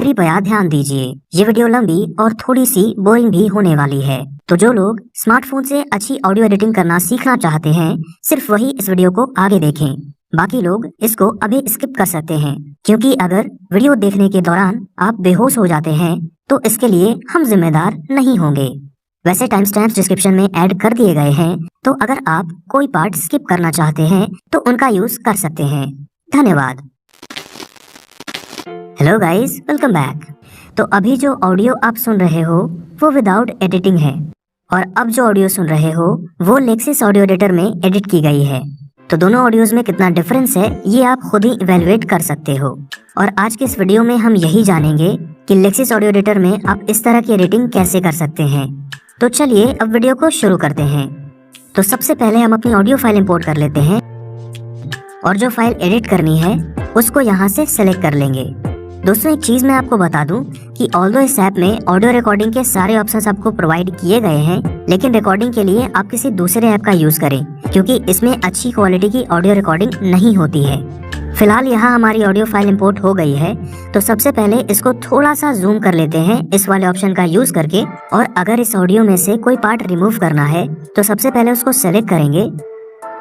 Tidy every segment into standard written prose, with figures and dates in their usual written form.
कृपया ध्यान दीजिए, ये वीडियो लंबी और थोड़ी सी बोरिंग भी होने वाली है, तो जो लोग स्मार्टफोन से अच्छी ऑडियो एडिटिंग करना सीखना चाहते हैं सिर्फ वही इस वीडियो को आगे देखें। बाकी लोग इसको अभी स्किप कर सकते हैं, क्योंकि अगर वीडियो देखने के दौरान आप बेहोश हो जाते हैं तो इसके लिए हम जिम्मेदार नहीं होंगे। वैसे टाइम स्टैम्प्स डिस्क्रिप्शन में ऐड कर दिए गए हैं, तो अगर आप कोई पार्ट स्किप करना चाहते हैं तो उनका यूज कर सकते हैं। धन्यवाद। Hello guys, welcome back. तो अभी जो ऑडियो आप सुन रहे हो वो विदाउट एडिटिंग है, और अब जो ऑडियो सुन रहे हो वो लेक्सिस ऑडियो एडिटर में एडिट की गई है। तो दोनों ऑडियोज में कितना डिफरेंस है ये आप खुद ही इवेलुएट कर सकते हो। और आज के इस वीडियो में हम यही जानेंगे कि लेक्सिस ऑडियो एडिटर में आप इस तरह की एडिटिंग कैसे कर सकते हैं। तो चलिए अब वीडियो को शुरू करते हैं। तो सबसे पहले हम अपनी ऑडियो फाइल इंपोर्ट कर लेते हैं, और जो फाइल एडिट करनी है उसको यहाँ से सेलेक्ट कर लेंगे। दोस्तों, एक चीज मैं आपको बता दूं कि ऑल्दो इस ऐप में ऑडियो रिकॉर्डिंग के सारे ऑप्शंस आपको प्रोवाइड किए गए हैं, लेकिन रिकॉर्डिंग के लिए आप किसी दूसरे ऐप का यूज करें, क्योंकि इसमें अच्छी क्वालिटी की ऑडियो रिकॉर्डिंग नहीं होती है। फिलहाल यहाँ हमारी ऑडियो फाइल इंपोर्ट हो गई है, तो सबसे पहले इसको थोड़ा सा जूम कर लेते हैं इस वाले ऑप्शन का यूज करके। और अगर इस ऑडियो में से कोई पार्ट रिमूव करना है तो सबसे पहले उसको सेलेक्ट करेंगे।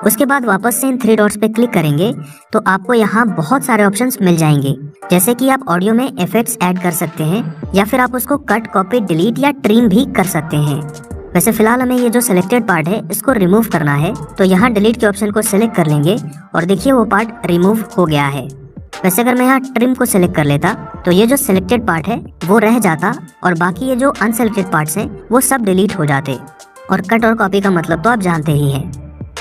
उसके बाद वापस से इन 3 डॉट्स पे क्लिक करेंगे तो आपको यहाँ बहुत सारे ऑप्शंस मिल जाएंगे, जैसे कि आप ऑडियो में इफेक्ट्स ऐड कर सकते हैं, या फिर आप उसको कट, कॉपी, डिलीट या ट्रिम भी कर सकते हैं। वैसे फिलहाल हमें ये जो सिलेक्टेड पार्ट है इसको रिमूव करना है, तो यहाँ डिलीट के ऑप्शन को सिलेक्ट कर लेंगे और देखिए वो पार्ट रिमूव हो गया है। वैसे अगर मैं यहाँ ट्रिम को सिलेक्ट कर लेता तो ये जो सिलेक्टेड पार्ट है वो रह जाता, और बाकी ये जो अनसिलेक्टेड पार्ट्स हैं वो सब डिलीट हो जाते। और कट और कॉपी का मतलब तो आप जानते ही हैं।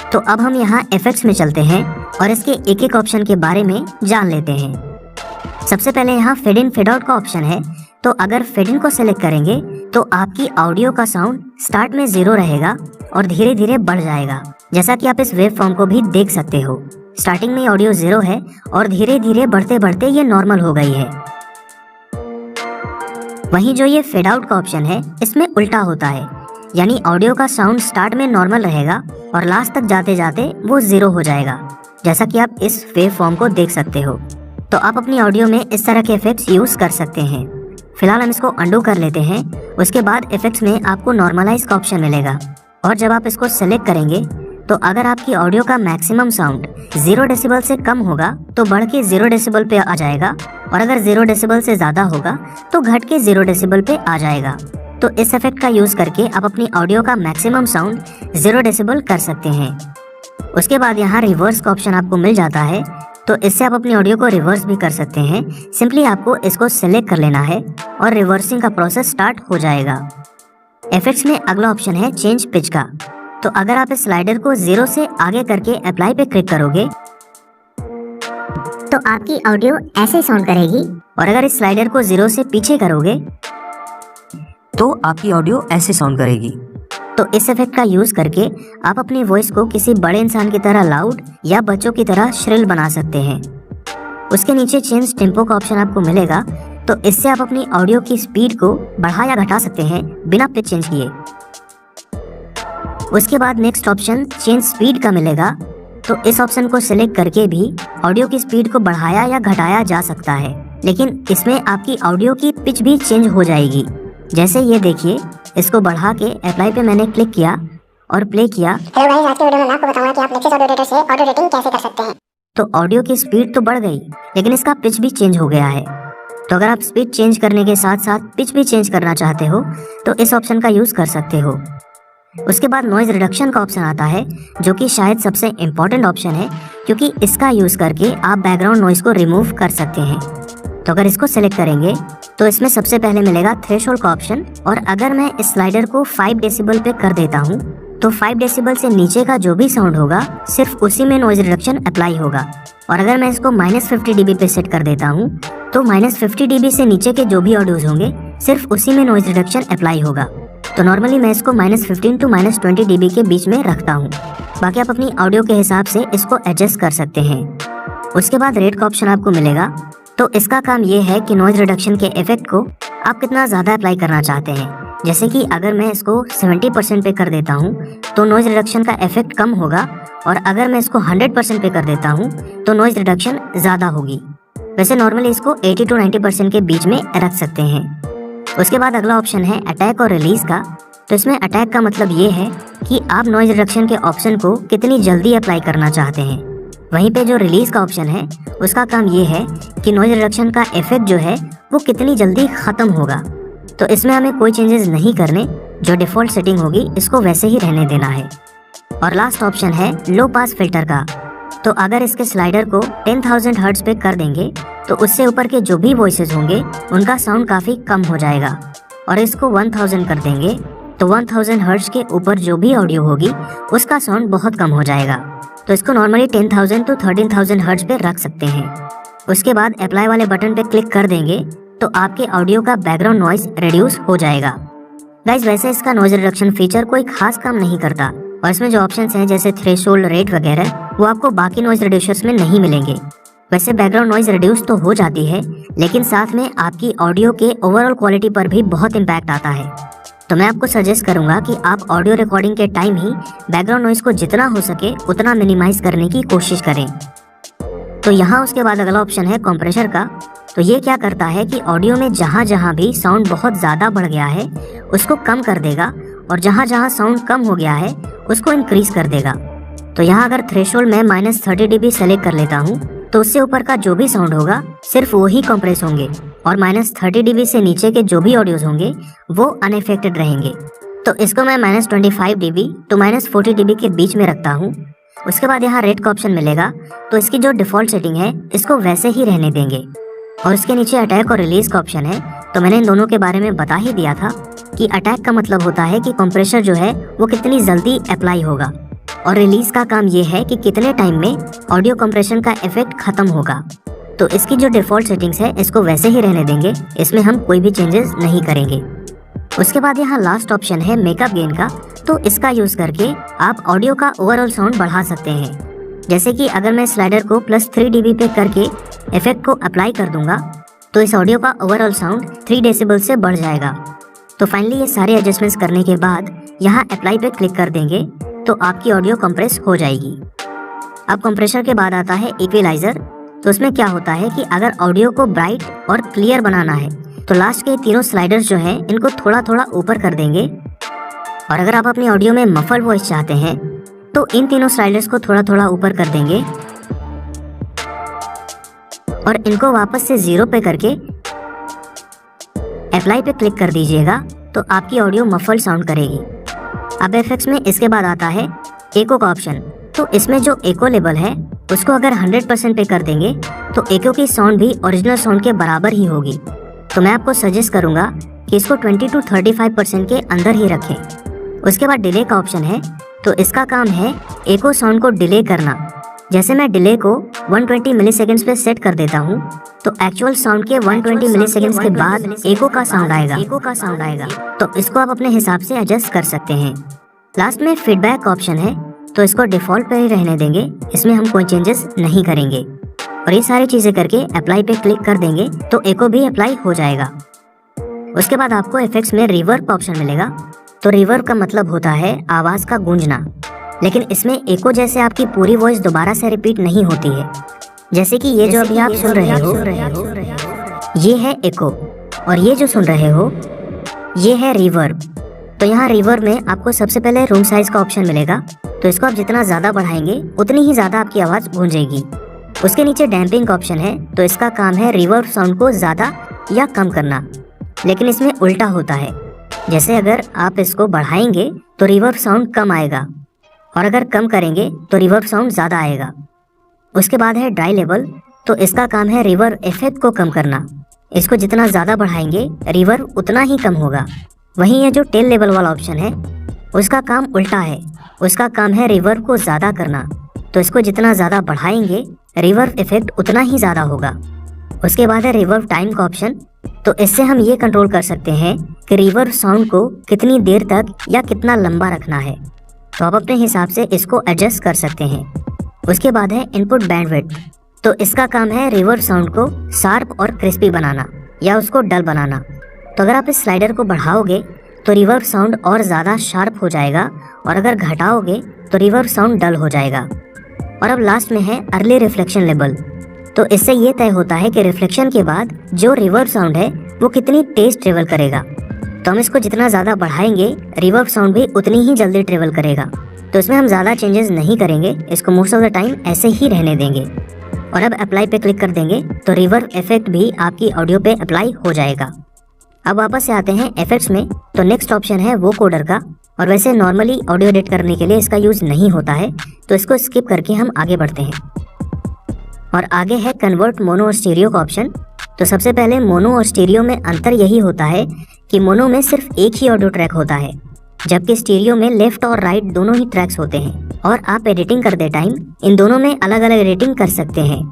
तो अब हम यहाँ इफेक्ट्स में चलते हैं और इसके एक एक ऑप्शन के बारे में जान लेते हैं। सबसे पहले यहाँ फेड इन फेड आउट का ऑप्शन है, तो अगर फेड इन को सिलेक्ट करेंगे तो आपकी ऑडियो का साउंड स्टार्ट में 0 रहेगा और धीरे धीरे बढ़ जाएगा, जैसा कि आप इस वेव फॉर्म को भी देख सकते हो। स्टार्टिंग में ऑडियो 0 है और धीरे धीरे बढ़ते बढ़ते ये नॉर्मल हो गई है। वहीं जो ये फेड आउट का ऑप्शन है इसमें उल्टा होता है, यानी ऑडियो का साउंड स्टार्ट में नॉर्मल रहेगा और लास्ट तक जाते जाते वो 0 हो जाएगा, जैसा कि आप इस वेव फॉर्म को देख सकते हो। तो आप अपनी ऑडियो में इस तरह के इफेक्ट्स यूज कर सकते हैं। फिलहाल हम इसको अंडू कर लेते हैं। उसके बाद इफेक्ट्स में आपको नॉर्मलाइज का ऑप्शन मिलेगा, और जब आप इसको सेलेक्ट करेंगे तो अगर आपकी ऑडियो का मैक्सिमम साउंड 0 डेसिबल से कम होगा तो बढ़ के 0 डेसिबल पे आ जाएगा, और अगर 0 डेसिबल से ज्यादा होगा तो घट के 0 डेसिबल पे आ जाएगा। तो इस इफेक्ट का यूज करके आप अपनी ऑडियो का मैक्सिमम साउंड 0 डेसिबल कर सकते हैं। उसके बाद यहाँ रिवर्स का ऑप्शन आपको मिल जाता है, तो इससे आप अपनी ऑडियो को रिवर्स भी कर सकते हैं। सिंपली आपको इसको सिलेक्ट कर लेना है और रिवर्सिंग का प्रोसेस स्टार्ट हो जाएगा। इफेक्ट्स में अगला ऑप्शन है चेंज पिच का, तो अगर आप इस स्लाइडर को 0 से आगे करके अप्लाई पे क्लिक करोगे तो आपकी ऑडियो ऐसे साउंड करेगी, और अगर इस स्लाइडर को 0 से पीछे करोगे तो आपकी ऑडियो ऐसे साउंड करेगी। तो इस इफेक्ट का यूज करके आप अपनी वॉइस को किसी बड़े इंसान की तरह लाउड या बच्चों की तरह श्रिल बना सकते हैं। उसके नीचे चेंज टेम्पो का ऑप्शन आपको मिलेगा, तो इससे आप अपनी ऑडियो की स्पीड को बढ़ा या घटा सकते हैं बिना पिच चेंज किए। उसके बाद नेक्स्ट ऑप्शन चेंज स्पीड का मिलेगा, तो इस ऑप्शन को सिलेक्ट करके भी ऑडियो की स्पीड को बढ़ाया या घटाया जा सकता है, लेकिन इसमें आपकी ऑडियो की पिच भी चेंज हो जाएगी। जैसे ये देखिए, इसको बढ़ा के अप्लाई पे मैंने क्लिक किया और प्ले किया। हेलो गाइस, आज के वीडियो में मैं आपको बताऊंगा कि आप लेक्सिस ऑडियो एडिटर से ऑडियो एडिटिंग कैसे कर सकते हैं। तो ऑडियो की स्पीड तो बढ़ गई, लेकिन इसका पिच भी चेंज हो गया है। तो अगर आप स्पीड चेंज करने के साथ साथ पिच भी चेंज करना चाहते हो तो इस ऑप्शन का यूज कर सकते हो। उसके बाद नॉइज रिडक्शन का ऑप्शन आता है, जो कि शायद सबसे इम्पोर्टेंट ऑप्शन है, क्योंकि इसका यूज करके आप बैकग्राउंड नॉइज को रिमूव कर सकते हैं। तो अगर इसको सिलेक्ट करेंगे तो इसमें सबसे पहले मिलेगा थ्रेशोल्ड का ऑप्शन, और अगर मैं इस स्लाइडर को 5 डेसिबल पे कर देता हूँ तो 5 डेसिबल से नीचे का जो भी साउंड होगा सिर्फ उसी में नॉइज रिडक्शन अप्लाई होगा। और अगर मैं इसको -50 dB पे सेट कर देता हूँ तो -50 dB से नीचे के जो भी ऑडियोज होंगे सिर्फ उसी में नॉइज रिडक्शन अप्लाई होगा। तो नॉर्मली मैं इसको -15 to -20 dB के बीच में रखता हूँ। बाकी आप अपनी ऑडियो के हिसाब से इसको एडजस्ट कर सकते हैं। उसके बाद रेट का ऑप्शन आपको मिलेगा, तो इसका काम ये है कि नॉइज रिडक्शन के इफेक्ट को आप कितना ज़्यादा अप्लाई करना चाहते हैं। जैसे कि अगर मैं इसको 70% पे कर देता हूँ तो नॉइज रिडक्शन का इफेक्ट कम होगा, और अगर मैं इसको 100% पे कर देता हूँ तो नॉइज रिडक्शन ज़्यादा होगी। वैसे नॉर्मली इसको 80 to 90% के बीच में रख सकते हैं। उसके बाद अगला ऑप्शन है अटैक और रिलीज का। तो इसमें अटैक का मतलब ये है कि आप नॉइज रिडक्शन के ऑप्शन को कितनी जल्दी अप्लाई करना चाहते हैं। वहीं पे जो रिलीज का ऑप्शन है उसका काम ये है कि नॉइज रिडक्शन का इफेक्ट जो है वो कितनी जल्दी खत्म होगा। तो इसमें हमें कोई चेंजेस नहीं करने, जो डिफ़ॉल्ट सेटिंग होगी इसको वैसे ही रहने देना है। और लास्ट ऑप्शन है लो पास फिल्टर का। तो अगर इसके स्लाइडर को 10,000 हर्ट्ज पे कर देंगे तो उससे ऊपर के जो भी वॉइसेस होंगे उनका साउंड काफ़ी कम हो जाएगा। और इसको 1000 कर देंगे तो 1000 हर्ट्ज के ऊपर जो भी ऑडियो होगी उसका साउंड बहुत कम हो जाएगा। तो इसको नॉर्मली 10,000 to 13,000 हर्ट्ज पे रख सकते हैं। उसके बाद अप्लाई वाले बटन पे क्लिक कर देंगे तो आपके ऑडियो का बैकग्राउंड नॉइज रिड्यूस हो जाएगा। गाइस, वैसे इसका नॉइज रिडक्शन फीचर कोई खास काम नहीं करता और इसमें जो ऑप्शंस हैं जैसे थ्रेशोल्ड, रेट वगैरह वो आपको बाकी नॉइज रिड्यूसर्स में नहीं मिलेंगे। वैसे बैकग्राउंड नॉइज रिड्यूस तो हो जाती है लेकिन साथ में आपकी ऑडियो के ओवरऑल क्वालिटी पर भी बहुत इम्पैक्ट आता है। तो मैं आपको सजेस्ट करूंगा कि आप ऑडियो रिकॉर्डिंग के टाइम ही बैकग्राउंड नॉइज को जितना हो सके उतना मिनिमाइज करने की कोशिश करें। तो यहाँ उसके बाद अगला ऑप्शन है कंप्रेसर का। तो ये क्या करता है कि ऑडियो में जहाँ भी साउंड बहुत ज़्यादा बढ़ गया है उसको कम कर देगा और जहाँ साउंड कम हो गया है उसको इंक्रीज कर देगा। तो यहाँ अगर थ्रेशोल्ड में -30 dB सेलेक्ट कर लेता हूँ तो उससे ऊपर का जो भी साउंड होगा सिर्फ वो ही कंप्रेस होंगे और -30 dB से नीचे के जो भी ऑडियोज होंगे वो अनइफेक्टेड रहेंगे। तो इसको मैं -25 dB to -40 dB के बीच में रखता हूँ। उसके बाद यहाँ रेट का ऑप्शन मिलेगा तो इसकी जो डिफ़ॉल्ट सेटिंग है इसको वैसे ही रहने देंगे। और इसके नीचे अटैक और रिलीज का ऑप्शन है। तो मैंने इन दोनों के बारे में बता ही दिया था कि अटैक का मतलब होता है कि कंप्रेसर जो है वो कितनी जल्दी अप्लाई होगा और रिलीज का काम ये है कि कितने टाइम में ऑडियो कंप्रेशन का इफेक्ट खत्म होगा। तो इसकी जो डिफ़ॉल्ट सेटिंग्स है इसको वैसे ही रहने देंगे, इसमें हम कोई भी चेंजेस नहीं करेंगे। उसके बाद यहाँ लास्ट ऑप्शन है मेकअप गेन का। तो इसका यूज़ करके आप ऑडियो का ओवरऑल साउंड बढ़ा सकते हैं। जैसे कि अगर मैं स्लाइडर को +3 dB पे करके इफेक्ट को अप्लाई कर दूंगा तो इस ऑडियो का ओवरऑल साउंड 3 डेसिबल से बढ़ जाएगा। तो फाइनली ये सारे एडजस्टमेंट्स करने के बाद यहाँ अप्लाई पे क्लिक कर देंगे तो आपकी ऑडियो कंप्रेस हो जाएगी। अब कंप्रेसर के बाद आता है इक्विलाइजर। तो उसमें क्या होता है कि अगर ऑडियो को ब्राइट और क्लियर बनाना है तो लास्ट के तीनों स्लाइडर्स जो हैं इनको थोड़ा थोड़ा ऊपर कर देंगे। और अगर आप अपनी ऑडियो में मफल वॉइस चाहते हैं तो इन तीनों स्लाइडर्स को थोड़ा थोड़ा ऊपर कर देंगे और इनको वापस से 0 पे करके अप्लाई पे क्लिक कर दीजिएगा तो आपकी ऑडियो मफल साउंड करेगी। अब इफेक्ट्स में इसके बाद आता है एको का ऑप्शन। तो इसमें जो एको लेवल है उसको अगर 100% पे कर देंगे तो एको की साउंड भी ओरिजिनल साउंड के बराबर ही होगी। तो मैं आपको सजेस्ट करूंगा कि इसको 20 to 35% के अंदर ही रखें। उसके बाद डिले का ऑप्शन है। तो इसका काम है एको साउंड को डिले करना। जैसे मैं डिले को 120 मिलीसेकंड्स पे सेट कर देता हूँ तो एक्चुअल साउंड के 120 मिलीसेकंड्स के बाद एको का साउंड आएगा। तो इसको आप अपने हिसाब से एडजस्ट कर सकते हैं। लास्ट में फीडबैक का ऑप्शन है। तो इसको डिफ़ॉल्ट पर ही रहने देंगे, इसमें हम कोई चेंजेस नहीं करेंगे। और ये सारी चीज़ें करके अप्लाई पे क्लिक कर देंगे तो एको भी अप्लाई हो जाएगा। उसके बाद आपको इफेक्ट्स में रिवर्ब का ऑप्शन मिलेगा। तो रिवर्ब का मतलब होता है आवाज़ का गूंजना, लेकिन इसमें एको जैसे आपकी पूरी वॉइस दोबारा से रिपीट नहीं होती है। जैसे कि ये जो अभी आप सुन रहे हो ये है एको और ये जो सुन रहे हो ये है रिवर्ब। तो यहाँ रिवर्ब में आपको सबसे पहले रूम साइज का ऑप्शन मिलेगा। तो इसको आप जितना ज़्यादा बढ़ाएंगे उतनी ही ज़्यादा आपकी आवाज़ गूंजेगी। उसके नीचे डैम्पिंग का ऑप्शन है। तो इसका काम है रिवर्ब साउंड को ज़्यादा या कम करना, लेकिन इसमें उल्टा होता है। जैसे अगर आप इसको बढ़ाएंगे तो रिवर्ब साउंड कम आएगा और अगर कम करेंगे तो रिवर्ब साउंड ज़्यादा आएगा। उसके बाद है ड्राई लेवल। तो इसका काम है रिवर्ब इफेक्ट को कम करना। इसको जितना ज़्यादा बढ़ाएंगे रिवर्ब उतना ही कम होगा। वहीं ये जो टेल लेवल वाला ऑप्शन है उसका काम उल्टा है, उसका काम है रिवर्ब को ज़्यादा करना। तो इसको जितना ज़्यादा बढ़ाएंगे रिवर्ब इफेक्ट उतना ही ज़्यादा होगा। उसके बाद है रिवर्ब टाइम का ऑप्शन। तो इससे हम ये कंट्रोल कर सकते हैं कि रिवर्ब साउंड को कितनी देर तक या कितना लंबा रखना है। तो आप अपने हिसाब से इसको एडजस्ट कर सकते हैं। उसके बाद है इनपुट बैंडविड्थ। तो इसका काम है रिवर्ब साउंड को शार्प और क्रिस्पी बनाना या उसको डल बनाना। तो अगर आप इस स्लाइडर को बढ़ाओगे तो रिवर्ब साउंड और ज़्यादा शार्प हो जाएगा और अगर घटाओगे तो रिवर्ब साउंड डल हो जाएगा। और अब लास्ट में है अर्ली रिफ्लेक्शन लेवल। तो इससे ये तय होता है कि रिफ्लेक्शन के बाद जो रिवर्ब साउंड है वो कितनी तेज ट्रेवल करेगा। तो हम इसको जितना ज़्यादा बढ़ाएंगे रिवर्ब साउंड भी उतनी ही जल्दी ट्रेवल करेगा। तो इसमें हम ज़्यादा चेंजेस नहीं करेंगे, इसको मोस्ट ऑफ द टाइम ऐसे ही रहने देंगे। और अब अप्लाई पे क्लिक कर देंगे तो रिवर्ब इफेक्ट भी आपकी ऑडियो पे अप्लाई हो जाएगा। अब वापस से आते हैं इफेक्ट्स में, तो नेक्स्ट ऑप्शन है वो कोडर का। और वैसे नॉर्मली ऑडियो एडिट करने के लिए इसका यूज़ नहीं होता है, तो इसको स्किप करके हम आगे बढ़ते हैं। और आगे है कन्वर्ट मोनो और स्टीरियो का ऑप्शन। तो सबसे पहले मोनो और स्टीरियो में अंतर यही होता है कि मोनो में सिर्फ एक ही ऑडियो ट्रैक होता है, जबकि स्टीरियो में लेफ्ट और राइट दोनों ही ट्रैक्स होते हैं। और आप एडिटिंग करते टाइम इन दोनों में अलग अलग एडिटिंग कर सकते हैं।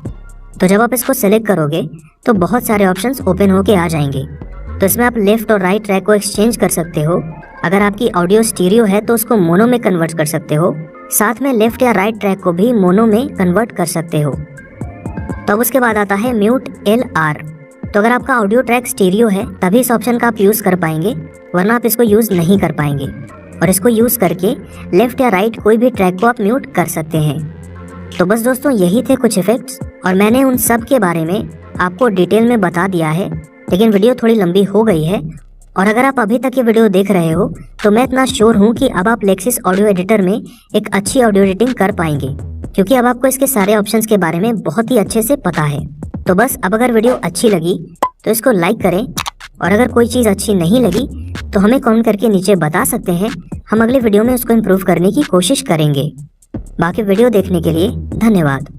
तो जब आप इसको सेलेक्ट करोगे तो बहुत सारे ऑप्शंस ओपन होके आ जाएंगे। तो इसमें आप लेफ्ट और राइट ट्रैक को एक्सचेंज कर सकते हो। अगर आपकी ऑडियो स्टीरियो है तो उसको मोनो में कन्वर्ट कर सकते हो, साथ में लेफ्ट या राइट ट्रैक को भी मोनो में कन्वर्ट कर सकते हो। तो अब उसके बाद आता है म्यूट LR। तो अगर आपका ऑडियो ट्रैक स्टीरियो है तभी इस ऑप्शन का आप यूज़ कर पाएंगे, वरना आप इसको यूज़ नहीं कर पाएंगे। और इसको यूज़ करके लेफ्ट या राइट कोई भी ट्रैक को आप म्यूट कर सकते हैं। तो बस दोस्तों यही थे कुछ इफेक्ट्स, और मैंने उन सब के बारे में आपको डिटेल में बता दिया है। लेकिन वीडियो थोड़ी लंबी हो गई है, और अगर आप अभी तक ये वीडियो देख रहे हो तो मैं इतना श्योर हूँ कि अब आप लेक्सिस ऑडियो एडिटर में एक अच्छी ऑडियो एडिटिंग कर पाएंगे, क्योंकि अब आपको इसके सारे ऑप्शंस के बारे में बहुत ही अच्छे से पता है। तो बस अब अगर वीडियो अच्छी लगी तो इसको लाइक करें, और अगर कोई चीज़ अच्छी नहीं लगी तो हमें कमेंट करके नीचे बता सकते हैं। हम अगले वीडियो में उसको इम्प्रूव करने की कोशिश करेंगे। बाकी वीडियो देखने के लिए धन्यवाद।